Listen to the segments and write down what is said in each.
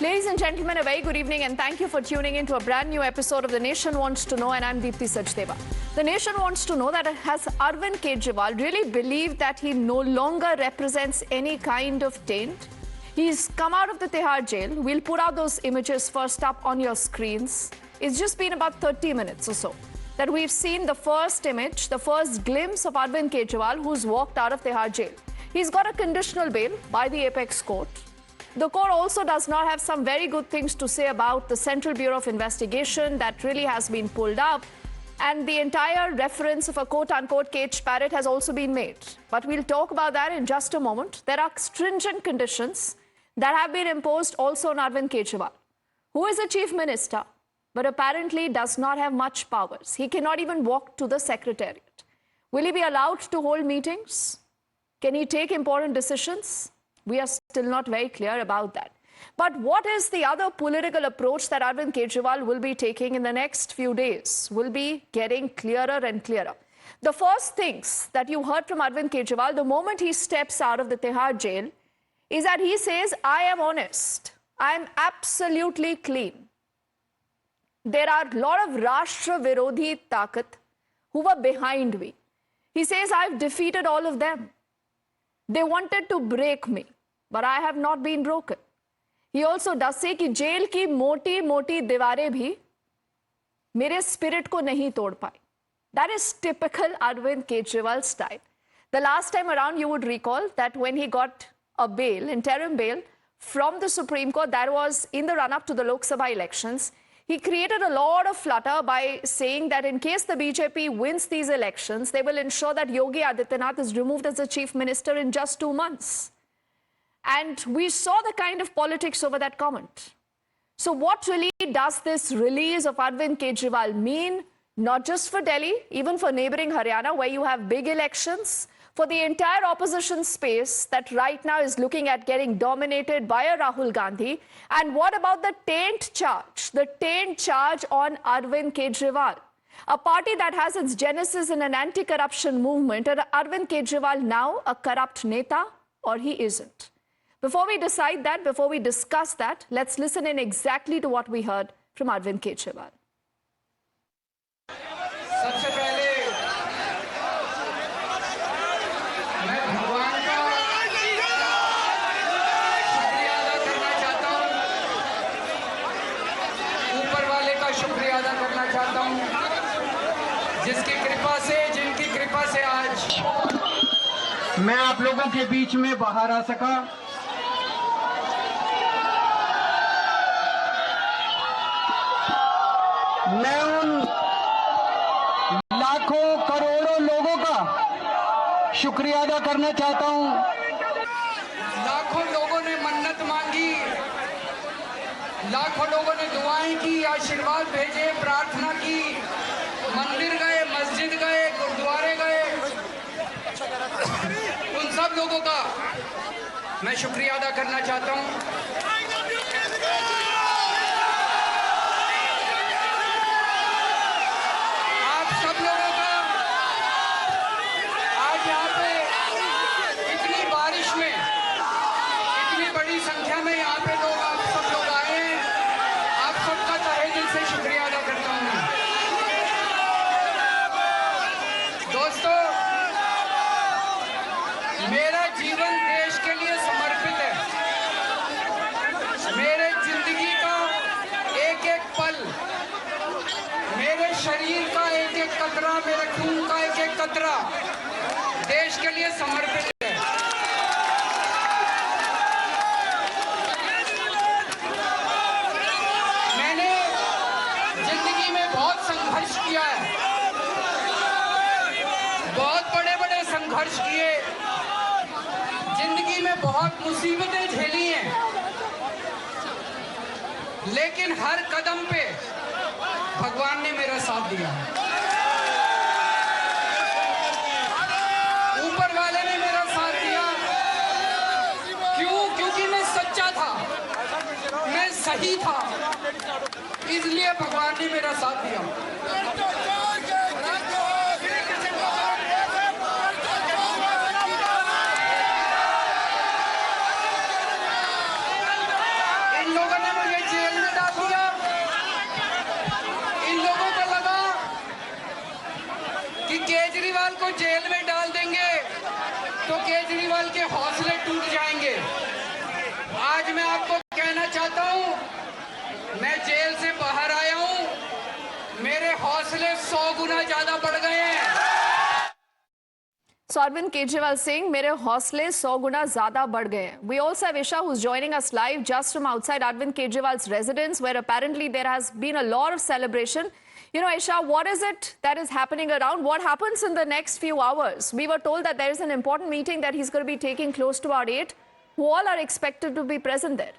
Ladies and gentlemen, a very good evening and thank you for tuning in to a brand new episode of The Nation Wants to Know, and I'm Deepthi Sachdeva. The Nation wants to know that has Arvind Kejriwal really believed that he no longer represents any kind of taint? He's come out of the Tihar jail. We'll put out those images first up on your screens. It's just been about 30 minutes or so that we've seen the first image, the first glimpse of Arvind Kejriwal, who's walked out of Tihar jail. He's got a conditional bail by the Apex Court. The court also does not have some very good things to say about the Central Bureau of Investigation that really has been pulled up, and the entire reference of a quote-unquote caged parrot has also been made. But we'll talk about that in just a moment. There are stringent conditions that have been imposed also on Arvind Kejriwal, who is a chief minister, but apparently does not have much powers. He cannot even walk to the secretariat. Will he be allowed to hold meetings? Can he take important decisions? We are still not very clear about that. But what is the other political approach that Arvind Kejriwal will be taking in the next few days will be getting clearer and clearer. The first things that you heard from Arvind Kejriwal the moment he steps out of the Tihar jail is that he says, I am honest. I am absolutely clean. There are a lot of Rashtra Virodhi Takat who were behind me. He says, I've defeated all of them. They wanted to break me, but I have not been broken. He also does say कि jail की मोटी-मोटी दीवारें भी मेरे spirit को नहीं तोड़ पाई. That is typical Arvind Kejriwal style. The last time around, you would recall that when he got a bail, interim bail, from the Supreme Court, that was in the run-up to the Lok Sabha elections, he created a lot of flutter by saying that in case the BJP wins these elections, they will ensure that Yogi Adityanath is removed as the chief minister in just 2 months. And we saw the kind of politics over that comment. So what really does this release of Arvind Kejriwal mean, not just for Delhi, even for neighboring Haryana, where you have big elections, for the entire opposition space that right now is looking at getting dominated by a Rahul Gandhi? And what about the taint charge on Arvind Kejriwal? A party that has its genesis in an anti-corruption movement, and Arvind Kejriwal now a corrupt neta, or he isn't? Before we decide that, before we discuss that, let's listen in exactly to what we heard from Arvind Kejriwal. सबसे पहले मैं भगवान का शुक्रिया अदा करना चाहता हूँ, ऊपर वाले का शुक्रिया अदा करना चाहता हूँ, जिसकी कृपा से, जिनकी कृपा से आज मैं आप लोगों के बीच में बाहर आ सका। मैं उन लाखों करोड़ों लोगों का शुक्रिया अदा करना चाहता हूं। लाखों लोगों ने मन्नत मांगी, लाखों लोगों ने दुआएं की, आशीर्वाद भेजे, प्रार्थना की, मंदिर गए, मस्जिद गए, गुरुद्वारे गए। उन सब लोगों का मैं शुक्रिया अदा करना चाहता हूं। मेरा जीवन देश के लिए समर्पित है। मेरे जिंदगी का एक एक पल, मेरे शरीर का एक एक कतरा, मेरे खून का एक एक कतरा देश के लिए समर्पित है। मैंने जिंदगी में बहुत संघर्ष किया है, बहुत बड़े-बड़े संघर्ष किए, जिंदगी में बहुत मुसीबतें झेली हैं, लेकिन हर कदम पे भगवान ने मेरा साथ दिया। ऊपर वाले ने मेरा साथ दिया। क्यों? क्योंकि मैं सच्चा था, मैं सही था, इसलिए भगवान ने मेरा साथ दिया। इन लोगों ने को जेल में डाल देंगे तो केजरीवाल के हौसले टूट जाएंगे। आज मैं आपको कहना चाहता हूं, मैं जेल से बाहर आया हूं, मेरे हौसले 100 गुना ज्यादा बढ़ गए हैं। So Arvind Kejriwal saying, मेरे हौसले 100 गुना ज़्यादा बढ़ गए हैं. We also have Isha who's joining us live just from outside Arvind Kejriwal's residence, where apparently there has been a lot of celebration. You know, Isha, what is it that is happening around? What happens in the next few hours? We were told that there is an important meeting that he's going to be taking close to about 8. Who all are expected to be present there?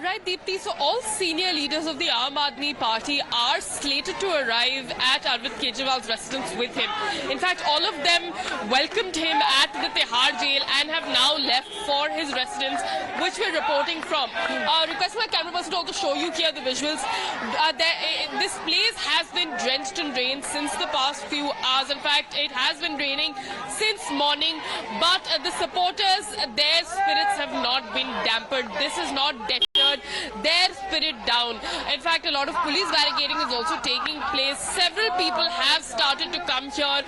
Right, Deepthi. So all senior leaders of the Aam Aadmi Party are slated to arrive at Arvind Kejriwal's residence with him. In fact, all of them welcomed him at the Tihar jail and have now left for his residence, which we're reporting from. Request my camera person to also show you here the visuals. This place has been drenched in rain since the past few hours. In fact, it has been raining since morning, but the supporters, their spirits have not been dampened. This is not deterred their spirit down. In fact, a lot of police barricading is also taking place. Several people have started to come here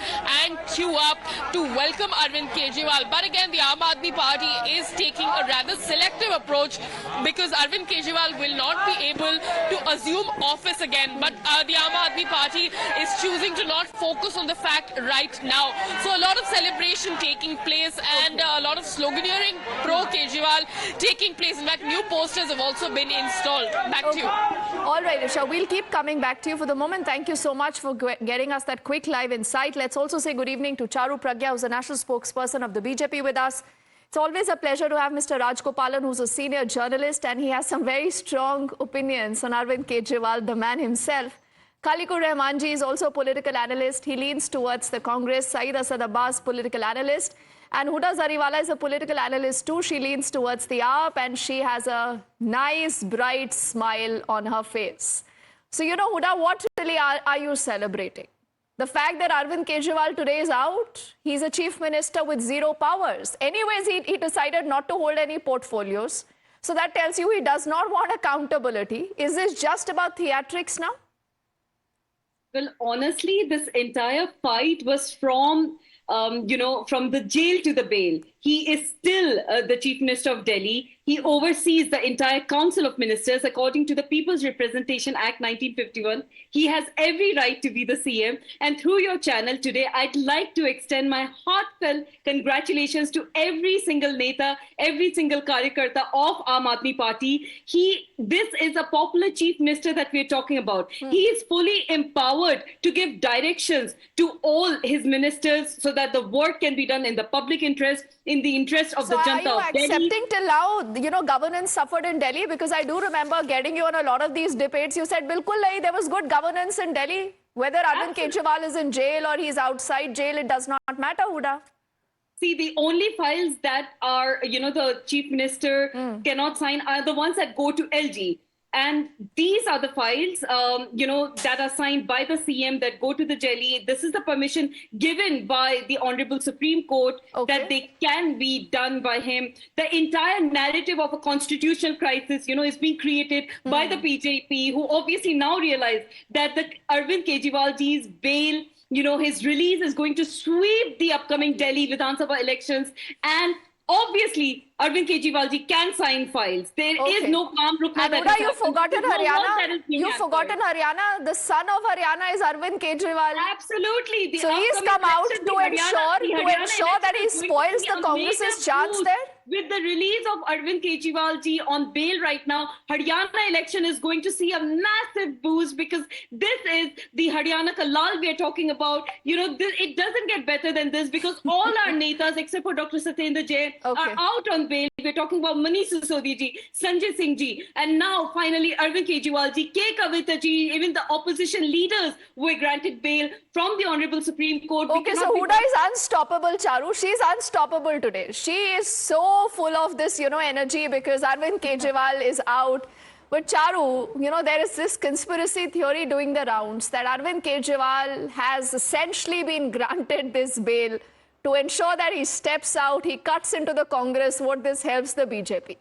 and queue up to welcome Arvind Kejriwal. But again, the Aam Aadmi Party is taking a rather selective approach because Arvind Kejriwal will not be able to assume office again. But the Aam Aadmi Party is choosing to not focus on the fact right now. So a lot of celebration taking place and a lot of sloganeering pro-Kejriwal taking place. In fact, new posters have also been installed. Back to you. All right, Isha, we'll keep coming back to you. For the moment, thank you so much for getting us that quick live insight. Let's also say good evening to Charu Pragya, who's the national spokesperson of the BJP with us. It's always a pleasure to have Mr. Raj Gopalan, who's a senior journalist, and he has some very strong opinions on Arvind Kejriwal, the man himself. Khalikur Rahmanji is also a political analyst. He leans towards the Congress. Saeed Asad Abbas, political analyst. And Huda Zariwala is a political analyst too. She leans towards the AAP and she has a nice, bright smile on her face. So, you know, Huda, what really are you celebrating? The fact that Arvind Kejriwal today is out, he's a chief minister with zero powers. Anyways, he decided not to hold any portfolios. So that tells you he does not want accountability. Is this just about theatrics now? Well, honestly, this entire fight was from from the jail to the bail. He is still the Chief Minister of Delhi. He oversees the entire Council of Ministers according to the People's Representation Act 1951. He has every right to be the CM. And through your channel today, I'd like to extend my heartfelt congratulations to every single Neta, every single Karyakarta of Aam Aadmi Party. This is a popular Chief Minister that we're talking about. He is fully empowered to give directions to all his ministers so that the work can be done in the public interest, in the interest of the Janta of Delhi. So are you accepting till now, you know, governance suffered in Delhi? Because I do remember getting you on a lot of these debates. You said, bilkul nahi, there was good governance in Delhi. Whether Arvind Kejriwal is in jail or he's outside jail, it does not matter, Huda. See, the only files that are, the Chief Minister cannot sign are the ones that go to LG. And these are the files, that are signed by the CM that go to the Delhi. This is the permission given by the Honorable Supreme Court that they can be done by him. The entire narrative of a constitutional crisis, is being created by the BJP, who obviously now realize that the Arvind Kejriwalji's bail, his release is going to sweep the upcoming Delhi Vidhan Sabha elections. And obviously, Arvind Kejriwalji can sign files. There is no calm rukna that Huda, you've forgotten Haryana. You've forgotten Haryana. The son of Haryana is Arvind Kejriwal. Absolutely. So he's come out to ensure that he spoils the Congress's chance there. With the release of Arvind Kejriwalji on bail right now, Haryana election is going to see a massive boost because this is the Haryana ka lal we are talking about. It doesn't get better than this because all our netas, except for Dr. Satyendra Jain, are out on bail. We're talking about Manish Sisodia ji, Sanjay Singh ji, and now finally Arvind Kejriwal ji, K. Kavita ji, even the opposition leaders were granted bail from the Honorable Supreme Court. Okay, so Huda is unstoppable, Charu. She's unstoppable today. She is so full of this, energy because Arvind Kejriwal is out. But Charu, there is this conspiracy theory doing the rounds that Arvind Kejriwal has essentially been granted this bail to ensure that he steps out, he cuts into the Congress, what this helps the BJP.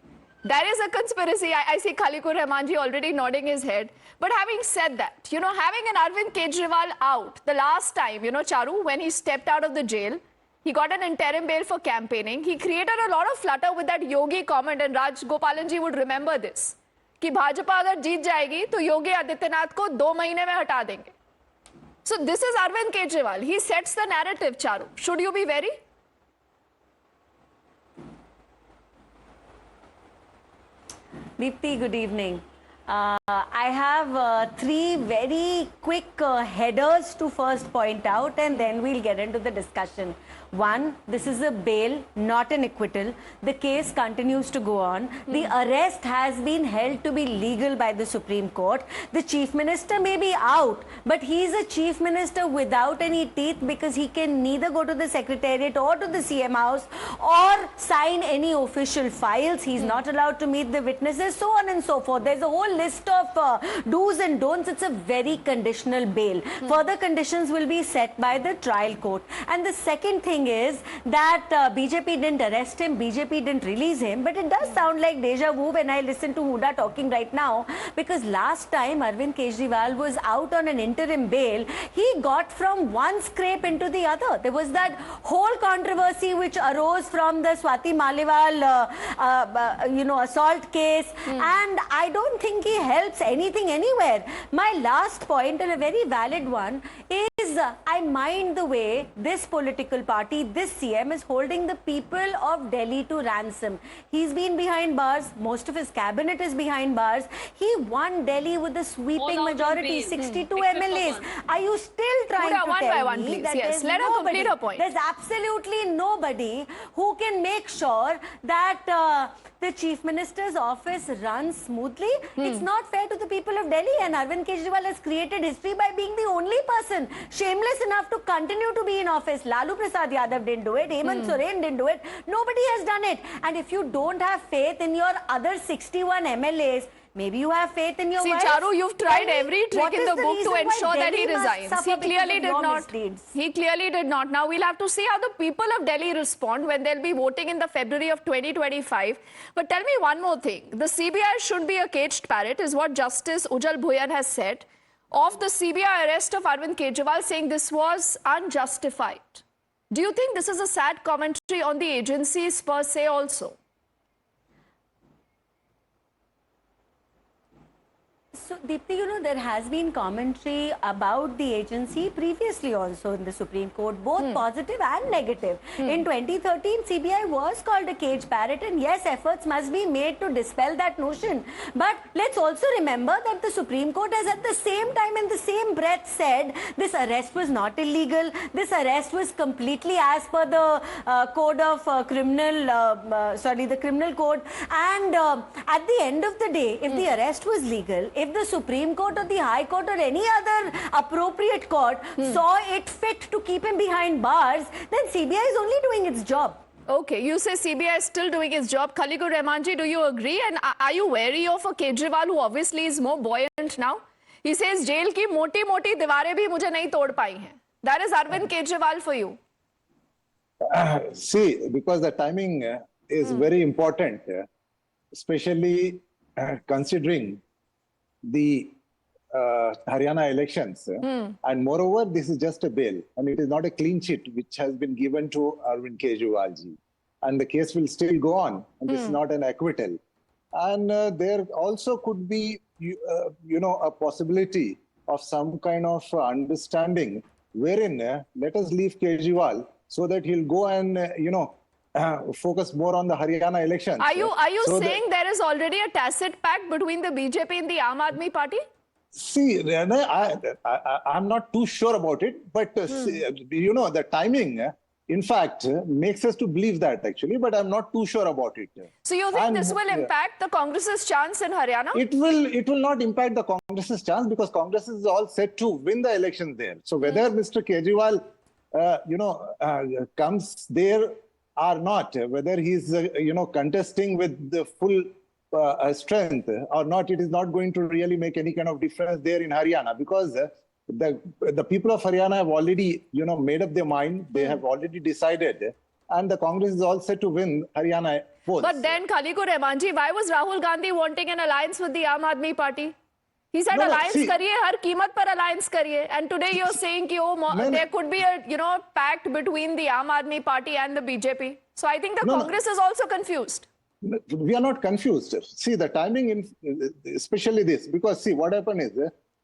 There is a conspiracy. I see Khalikur Rahman ji already nodding his head. But having said that, you know, having an Arvind Kejriwal out, the last time, you know, Charu, when he stepped out of the jail, he got an interim bail for campaigning. He created a lot of flutter with that Yogi comment, and Raj Gopalan ji would remember this. कि भाजपा अगर जीत जाएगी तो योगी आदित्यनाथ को 2 महीने में हटा देंगे. So this is Arvind Kejriwal. He sets the narrative, Charu. Should you be wary? Deepti, good evening. I have 3 very quick headers to first point out, and then we'll get into the discussion. One, this is a bail, not an acquittal. The case continues to go on. The arrest has been held to be legal by the Supreme Court. The Chief Minister may be out, but he's a Chief Minister without any teeth, because he can neither go to the Secretariat or to the CM House or sign any official files. He's not allowed to meet the witnesses, so on and so forth. There's a whole list of do's and don'ts. It's a very conditional bail. Further conditions will be set by the trial court. And the second thing is that BJP didn't arrest him, BJP didn't release him, but it does sound like deja vu when I listen to Huda talking right now, because last time Arvind Kejriwal was out on an interim bail, he got from one scrape into the other. There was that whole controversy which arose from the Swati Maliwal assault case, and I don't think he helps anything anywhere. My last point, and a very valid one, is I mind the way this political party, this CM, is holding the people of Delhi to ransom. He's been behind bars. Most of his cabinet is behind bars. He won Delhi with a sweeping majority, 62 MLAs. Are you still trying to one tell by one, me please. that Yes, there's let her nobody, complete her point. there's absolutely nobody who can make sure that the Chief Minister's office runs smoothly? It's not fair to the people of Delhi, and Arvind Kejriwal has created history by being the only person shameless enough to continue to be in office. Lalu Prasad Yadav didn't do it, Hemant Soren didn't do it, nobody has done it. And if you don't have faith in your other 61 MLAs, maybe you have faith in your wife. Charu, you've tried every trick What in is the book to reason why ensure that he Delhi must resigns. suffer He because clearly of did your not. misdeeds? He clearly did not. Now we'll have to see how the people of Delhi respond when they'll be voting in the February of 2025. But tell me one more thing. The CBI should be a caged parrot, is what Justice Ujjal Bhuyan has said of the CBI arrest of Arvind Kejriwal, saying this was unjustified. Do you think this is a sad commentary on the agencies per se also? So, Deepti, you know, there has been commentary about the agency previously also in the Supreme Court, both positive and negative. In 2013, CBI was called a cage parrot, and yes, efforts must be made to dispel that notion. But let's also remember that the Supreme Court has at the same time, in the same breath, said this arrest was not illegal. This arrest was completely as per the the criminal code. And at the end of the day, if the arrest was legal, if the Supreme Court or the High Court or any other appropriate court saw it fit to keep him behind bars, then CBI is only doing its job. Okay, you say CBI is still doing its job. Khalikur Rahman ji, do you agree? And are you wary of a Kejriwal who obviously is more buoyant now? He says, jail ki moti diwarein bhi mujhe nahi tod pai hain. That is Arvind Kejriwal for you. See, because the timing is very important, especially considering the Haryana elections. And moreover, this is just a bail, and it is not a clean sheet which has been given to Arvind Kejriwal ji. And the case will still go on, and this is not an acquittal. And there also could be, a possibility of some kind of understanding wherein let us leave Kejriwal so that he'll go and, focus more on the Haryana elections. Are you saying there is already a tacit pact between the BJP and the Aam Aadmi Party? See, I'm not too sure about it, but the timing, in fact, makes us to believe that actually, but I'm not too sure about it. So you think this will impact the Congress's chance in Haryana? It will not impact the Congress's chance, because Congress is all set to win the elections there. So whether Mr. Kejriwal, comes there or not, whether he's, contesting with the full strength or not, it is not going to really make any kind of difference there in Haryana, because the people of Haryana have already, made up their mind. They have already decided and the Congress is all set to win Haryana both. But then, Khalikur Rahmanji, why was Rahul Gandhi wanting an alliance with the Aam Aadmi Party? He said, No, alliance see- kariye, har keemat par alliance kariye. And today you're saying ki, there could be a pact between the Aam Aadmi Party and the BJP. So I think the Congress is also confused. We are not confused. See, the timing, especially this, because see, what happened is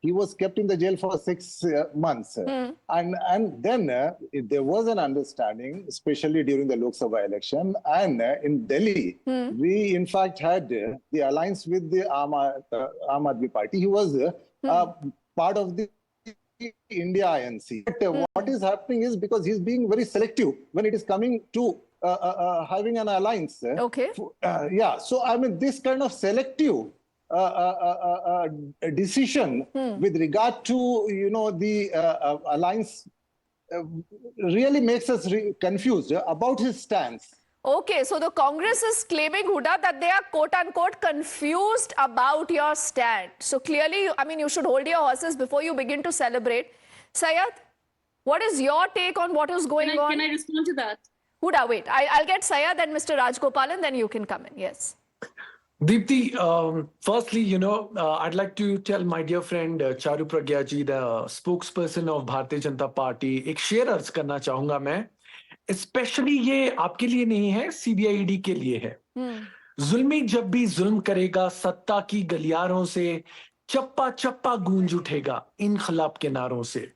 he was kept in the jail for 6 months. And then there was an understanding, especially during the Lok Sabha election. And in Delhi, we in fact had the alliance with the Aam Aadmi Party. He was part of the India INC. But what is happening is because he's being very selective when it is coming to having an alliance. Okay. Yeah. So, I mean, this kind of selective decision with regard to, the alliance really makes us confused about his stance. Okay, so the Congress is claiming, Huda, that they are quote-unquote confused about your stand. So clearly, I mean, you should hold your horses before you begin to celebrate. Syed, what is your take on what is going on? Can I respond to that? Huda, wait. I'll get Syed, then Mr. Rajgopalan, then you can come in. Yes. Deepti, firstly, I'd like to tell my dear friend Charu Pragya ji, the spokesperson of Bharatiya Janata Party, एक share अर्ज करना चाहूंगा मैं. Specially ये आपके लिए नहीं है, सीबीआईडी के लिए है. जुल्मी जब भी जुल्म करेगा, सत्ता की गलियारों से चप्पा चप्पा गूंज उठेगा इनकलाब के नारों से.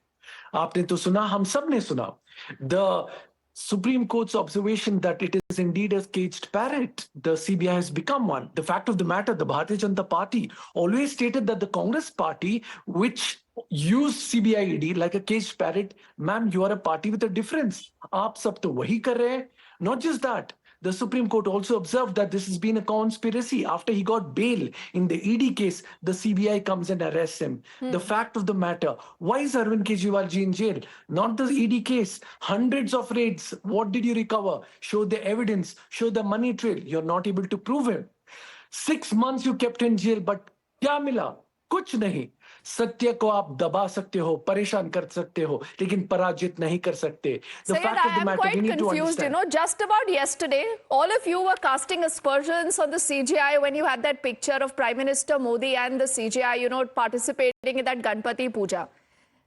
आपने तो सुना, हम सब ने सुना. The Supreme Court's observation that it is indeed a caged parrot. The CBI has become one. The fact of the matter, the Bharatiya Janata Party always stated that the Congress party, which used CBIED like a caged parrot, ma'am, you are a party with a difference. Aap sab to wahi kar rahe hain. Not just that. The Supreme Court also observed that this has been a conspiracy. After he got bail in the ED case, the CBI comes and arrests him. The fact of the matter, why is Arvind Kejriwal ji in jail? Not the ED case. Hundreds of raids. What did you recover? Show the evidence. Show the money trail. You're not able to prove him. 6 months you kept in jail, but क्या मिला? कुछ नहीं. सत्य को आप दबा सकते हो, परेशान कर सकते हो, लेकिन पराजित नहीं कर सकते. The Syed, fact of I the am matter, quite we need to confused. understand. Just about yesterday, all of you were casting aspersions on the CGI when you had that picture of Prime Minister Modi and the CGI, participating in that Ganpati Puja.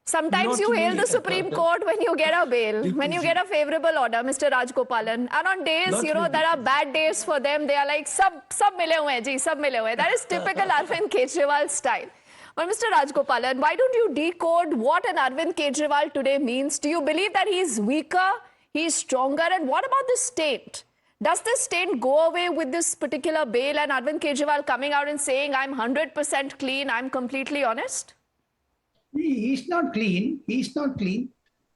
Sometimes Not you hail me. the Supreme Court when you get a bail, when you get a favorable order, Mr. Rajgopalan. And on days, Not me. there are bad days for them. They are like, sab mile hue hain, ji, sab mile hue hain. That is typical Arvind Kejriwal style. But Mr. Rajgopalan, why don't you decode what an Arvind Kejriwal today means? Do you believe that he's weaker, he's stronger? And what about the state? Does the state go away with this particular bail and Arvind Kejriwal coming out and saying, I'm 100% clean, I'm completely honest? He's not clean. He's not clean.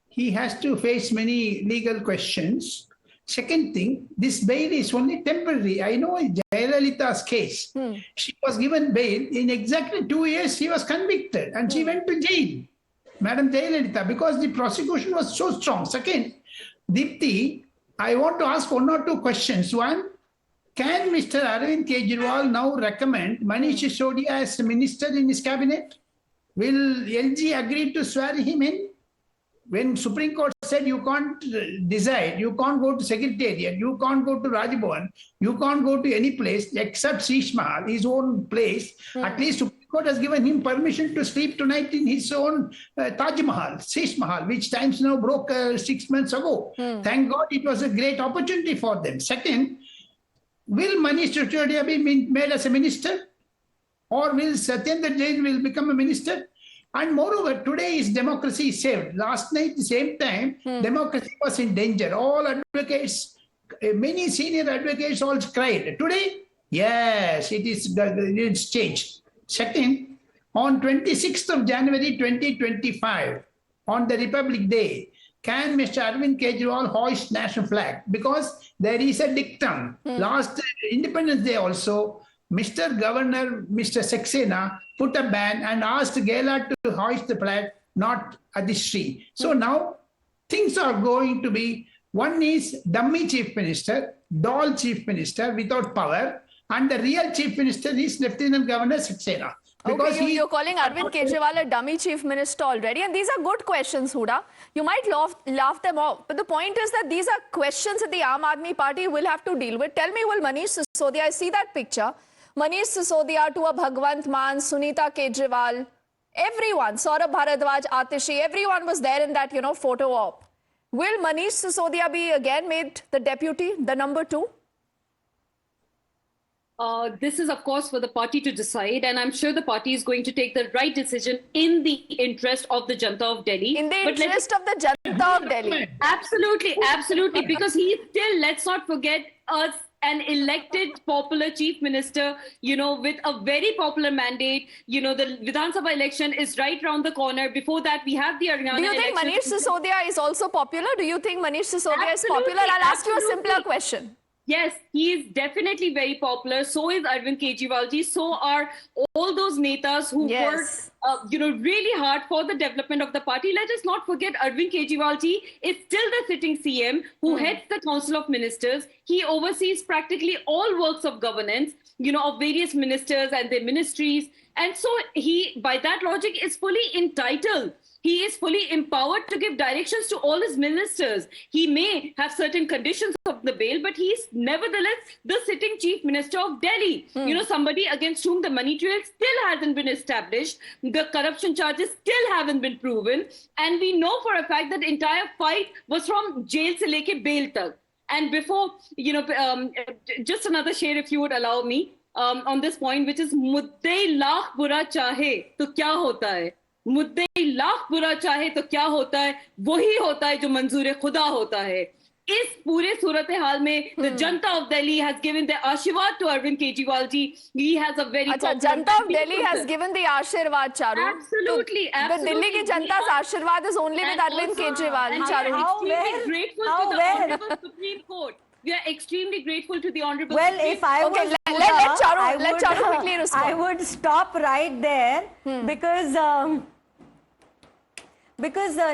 He has to face many legal questions. Second thing, this bail is only temporary. I know Jayalalitha's case. She was given bail. In exactly 2 years, she was convicted and she went to jail. Madam Jayalalitha, because the prosecution was so strong. Second, Deepti, I want to ask 1 or 2 questions. One, can Mr. Arvind Kejriwal now recommend Manish Sisodia as a minister in his cabinet? Will LG agree to swear him in? When Supreme Court said you can't decide, you can't go to Secretariat, you can't go to Rajbhavan, you can't go to any place except Sheesh Mahal, his own place. At least Supreme Court has given him permission to sleep tonight in his own Taj Mahal, Sheesh Mahal, which Times Now broke 6 months ago. Thank God it was a great opportunity for them. Second, will Manish Sisodia be made as a minister? Or will Satyendra Jain will become a minister? And moreover, today is democracy saved. Last night, the same time, democracy was in danger. All advocates, many senior advocates all cried. Today, yes, it's changed. Second, on 26th of January 2025, on the Republic Day, can Mr. Arvind Kejriwal hoist national flag? Because there is a dictum. Last Independence Day also, Mr. Governor, Mr. Saxena, put a ban and asked Gehlot to hoist the flag, not Adhishri. So now things are going to be, one is dummy chief minister, doll chief minister without power, and the real chief minister is Lieutenant Governor Saxena. Because Okay, you're calling Arvind Kejriwal a dummy chief minister already, and these are good questions, Huda. You might laugh them off, but the point is that these are questions that the Aam Aadmi Party will have to deal with. Tell me, will Manish Sisodia, I see that picture, Manish Sisodia to a Bhagwant Mann, Sunita Kejriwal, everyone, Saurabh Bharadwaj, Atishi, everyone was there in that, photo op. Will Manish Sisodia be again made the deputy, the number 2? This is, of course, for the party to decide, and I'm sure the party is going to take the right decision in the interest of the Janta of Delhi. In the interest of the Janta of Delhi. Absolutely, absolutely, because he still, let's not forget, an elected popular chief minister, with a very popular mandate. The Vidhan Sabha election is right around the corner. Before that, we have the Haryana Do you think Manish Sisodia is also popular? Do you think Manish Sisodia is popular? I'll ask you a simpler question. Yes, he is definitely very popular. So is Arvind Kejriwal ji. So are all those netas who Yes. worked, really hard for the development of the party. Let us not forget Arvind Kejriwal ji is still the sitting CM who heads the Council of Ministers. He oversees practically all works of governance, of various ministers and their ministries. And so he, by that logic, is fully entitled. He is fully empowered to give directions to all his ministers. He may have certain conditions of the bail, but he is nevertheless the sitting chief minister of Delhi. Somebody against whom the money trail still hasn't been established. The corruption charges still haven't been proven. And we know for a fact that the entire fight was from jail se leke bail tak. And before, just another share, if you would allow me, on this point, which is मुद्दे लाख बुरा चाहे तो क्या होता है, मुद्दे लाख बुरा चाहे तो क्या होता है, वही होता है जो मंजूर खुदा होता है. इस पूरे सूरत हाल में the Janta of Delhi has given the Ashirwad to Arvind Kejriwal ji. He has a very Janta of Delhi has given the Ashirwad, Charu. Absolutely, The Delhi ki Janta's Ashirwad is only with Arvind Kejriwal, Charu. Honorable Supreme Court. We are extremely grateful to the Honorable Well, Supreme if I Okay, was let Charu- Huda, let Charu quickly respond. I would stop right there because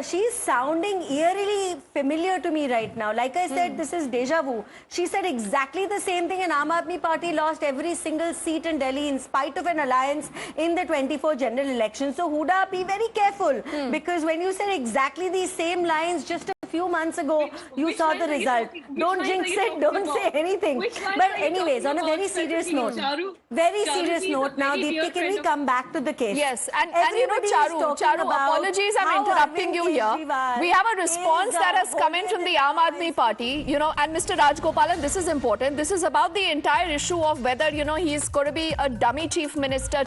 she's sounding eerily familiar to me right now. Like I said, this is deja vu. She said exactly the same thing, and Aam Aadmi Party lost every single seat in Delhi in spite of an alliance in the 24 general elections. So Huda, be very careful, because when you said exactly these same lines just a few months ago, you saw the result. Don't jinx it, don't say anything. But anyways, on a very serious note, now, Deepti, can we come back to the case? Yes, and Everybody is Charu, talking about apologies, I'm how interrupting you Arvind here. Kejriwal We have a response is, that has come in from the Aam Aadmi Party, and Mr. Rajgopalan, this is important. This is about the entire issue of whether, he's going to be a dummy chief minister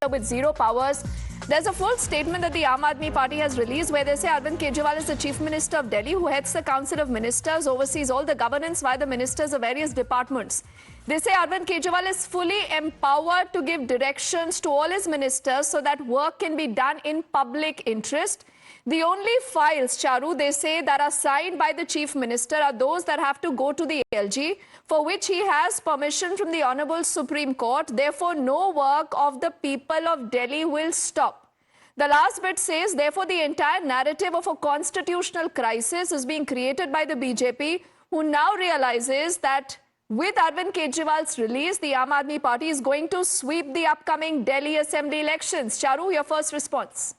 with zero powers. There's a full statement that the Aam Aadmi Party has released where they say Arvind Kejriwal is the Chief Minister of Delhi who heads the Council of Ministers, oversees all the governance via the ministers of various departments. They say Arvind Kejriwal is fully empowered to give directions to all his ministers so that work can be done in public interest. The only files, Charu, they say, that are signed by the Chief Minister are those that have to go to the ALG, for which he has permission from the Honorable Supreme Court. Therefore, no work of the people of Delhi will stop. The last bit says, therefore, the entire narrative of a constitutional crisis is being created by the BJP, who now realizes that with Arvind Kejriwal's release, the Aam Aadmi Party is going to sweep the upcoming Delhi Assembly elections. Charu, your first response.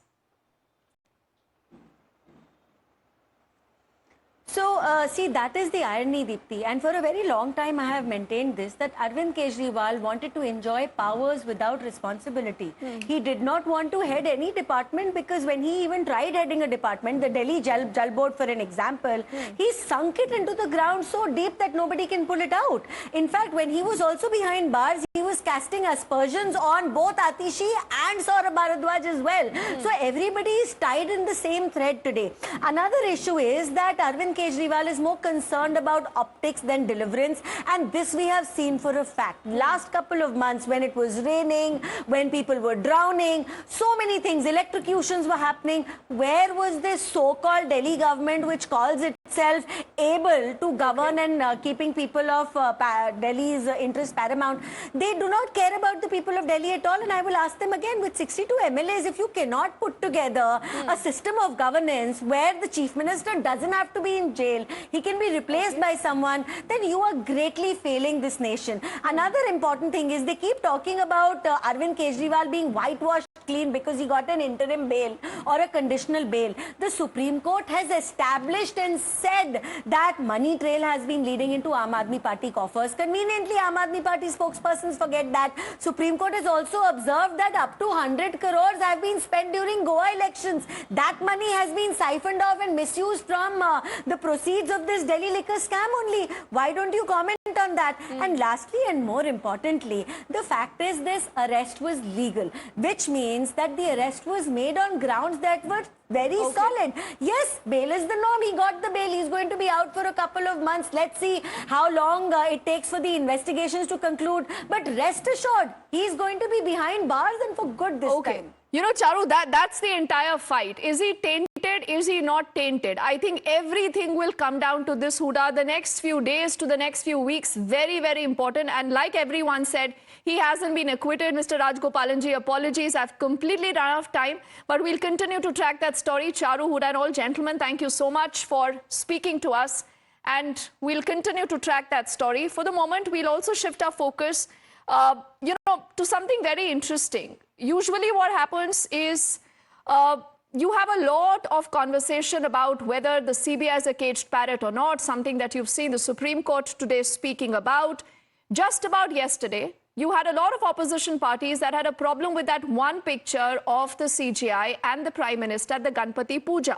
So, see, that is the irony, Deepti. And for a very long time, I have maintained this, that Arvind Kejriwal wanted to enjoy powers without responsibility. He did not want to head any department, because when he even tried heading a department, the Delhi Jal Board, for an example, he sunk it into the ground so deep that nobody can pull it out. In fact, when he was also behind bars, he was casting aspersions on both Atishi and Saurabh Bharadwaj as well. So everybody is tied in the same thread today. Another issue is that Arvind Kejriwal is more concerned about optics than deliverance, and this we have seen for a fact. Last couple of months, when it was raining, when people were drowning, so many things, electrocutions were happening. Where was this so-called Delhi government which calls itself able to govern and keeping people of Delhi's interest paramount? They do not care about the people of Delhi at all, and I will ask them again, with 62 MLAs, if you cannot put together a system of governance where the chief minister doesn't have to be in in jail, he can be replaced by someone, then you are greatly failing this nation. Another important thing is they keep talking about Arvind Kejriwal being whitewashed clean because he got an interim bail or a conditional bail. The Supreme Court has established and said that money trail has been leading into Aam Aadmi Party coffers. Conveniently, Aam Aadmi Party spokespersons forget that. Supreme Court has also observed that up to 100 crores have been spent during Goa elections. That money has been siphoned off and misused from the proceeds of this Delhi liquor scam only. Why don't you comment on that? And lastly and more importantly, the fact is this arrest was legal, which means that the arrest was made on grounds that were very solid. Yes, bail is the norm. He got the bail. He's going to be out for a couple of months. Let's see how long it takes for the investigations to conclude. But rest assured, he's going to be behind bars and for good this time. You know, Charu, that's the entire fight. Is he tainted? Is he not tainted? I think everything will come down to this, Huda. The next few days to the next few weeks, very, very important. And like everyone said, he hasn't been acquitted. Mr. Rajgopalanji, apologies. I've completely run out of time. But we'll continue to track that story. Charu, Huda and all gentlemen, thank you so much for speaking to us. And we'll continue to track that story. For the moment, we'll also shift our focus to something very interesting. Usually what happens is you have a lot of conversation about whether the CBI is a caged parrot or not, something that you've seen the Supreme Court today speaking about. Just about yesterday, you had a lot of opposition parties that had a problem with that one picture of the CGI and the Prime Minister at the Ganpati Puja.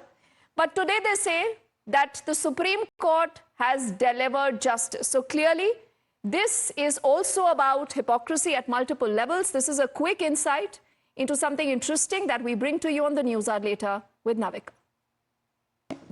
But today they say that the Supreme Court has delivered justice. So clearly, this is also about hypocrisy at multiple levels. This is a quick insight into something interesting that we bring to you on the News Hour later with Navika.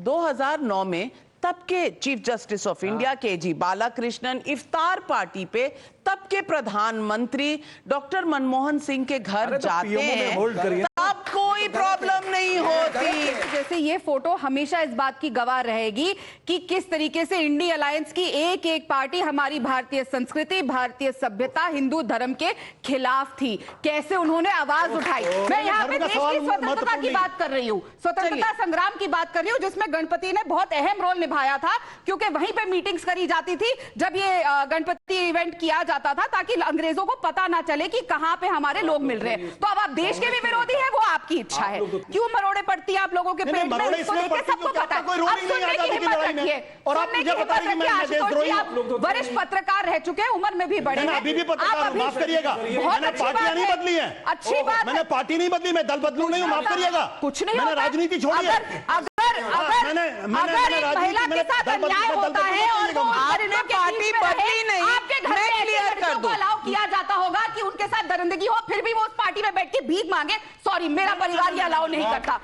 2009 में तब के chief justice of India K G Balakrishnan इफ्तार party पे तब के प्रधानमंत्री doctor Manmohan Singh के घर जाते हैं, तब कोई प्रॉब्लम नहीं होती। जैसे ये फोटो हमेशा इस बात की गवाह रहेगी कि किस तरीके से इंडी अलायंस की एक एक पार्टी हमारी भारतीय संस्कृति, भारतीय सभ्यता, हिंदू धर्म के खिलाफ थी, कैसे उन्होंने आवाज उठाई। मैं यहाँ पे देश की स्वतंत्रता की बात कर रही हूँ, स्वतंत्रता संग्राम की बात कर रही हूँ, जिसमें गणपति ने बहुत अहम रोल निभाया था, क्योंकि वहीं पे मीटिंग्स करी जाती थी जब ये गणपति इवेंट किया जाता था, ताकि अंग्रेजों को पता ना चले कि कहां पे हमारे लोग मिल रहे हैं। तो अब आप देश के भी विरोधी हैं, वो आपकी इच्छा है। क्यों मरोड़े पड़ती है आप लोगों के पेट में, इसको लेकर सबको पता है। अब सुनने की हिम्मत रखिए, सुनने की हिम्मत रखिए। आशुतोष जी, आप वरिष्ठ पत्रकार रह चुके हैं, उम्र में भी बड़े हैं। अभी भी पत्रकार, माफ करिएगा, मैंने पार्टियां नहीं बदली है, अच्छी बात, मैंने पार्टी नहीं बदली, मैं दल बदलू नहीं हूं, माफ करिएगा, कुछ नहीं, मैंने राजनीति छोड़ी है। अगर एक महिला के साथ अन्याय होता है और वो आपने पार्टी बदली नहीं, आपके घर में क्लियर कर दो, अलाउ किया जाता होगा कि उनके साथ दरिंदगी हो, फिर भी वो उस पार्टी में बैठ के भीख मांगे, सॉरी मेरा परिवार ये अलाउ नहीं करता।